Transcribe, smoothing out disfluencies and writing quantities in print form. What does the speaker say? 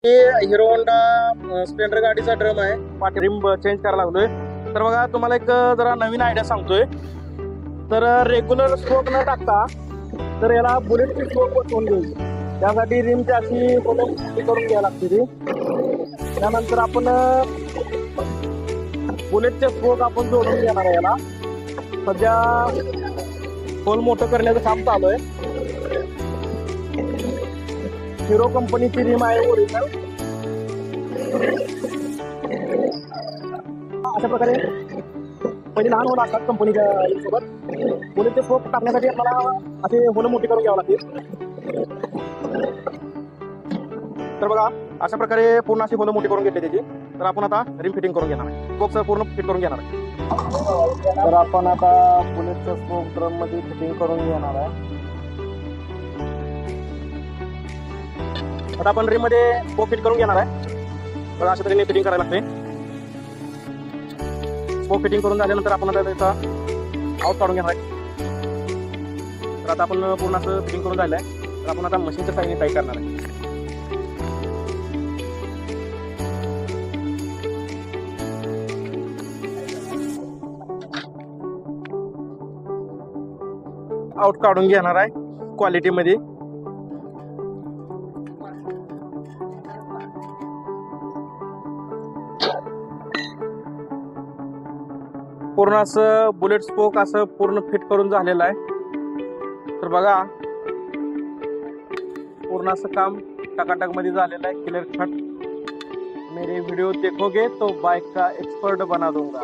हे hero Honda Splendor गाडीचा drum आहे. पाठी रिम चेंज करायला लागलोय. तर बघा तुम्हाला एक जरा नवीन आयडिया सांगतोय. तर रेग्युलर स्पोक न टाकता तर याला बुलेटची स्पोक बसवून घ्यायची. त्यासाठी रिमची अशी करून घ्यायला लागते ती. त्यानंतर आपण बुलेटचे स्पोक आपण जोडून घेणार आहे. याला सध्या होल मोठं करण्याचं काम चालू आहे. हिरो कंपनीची रिम आहे ओरिजिनल. अशा प्रकारे पहिले लहान होल असतात कंपनीच्या सोबत. बुलेटचे स्पोक टाकण्यासाठी आपल्याला असे होल मोठी करून घ्यावं लागतील. तर बघा अशा प्रकारे पूर्ण अशी होल मोठी करून घेतली त्याची. तर आपण आता रिम फिटिंग करून घेणार आहे. स्पोक पूर्ण फिट करून घेणार आहे. तर आपण आता बुलेटच्या स्पोक ड्रम मध्ये फिटिंग करून घेणार आहे. आता आपण रिम मध्ये स्पोक फिट करून घेणार आहे. तर अशा तऱ्हेने फिटिंग करायला लागते. स्पोक फिटिंग करून झाल्यानंतर आपण आता त्याचा आउट काढून घेणार आहे. तर आता आपण पूर्ण असं फिटिंग करून झालं आहे. तर आपण आता मशीनच्या साईडने टाईट करणार आहे. आउट काढून घेणार आहे क्वालिटी मध्ये. पूर्ण असं बुलेट स्पोक असं पूर्ण फिट करून झालेलं आहे. तर बघा पूर्ण असं काम टकाटक मध्ये झालेलं आहे. Clear cut. मेरे वीडियो देखोगे तो बाइक का एक्सपर्ट बना दूंगा.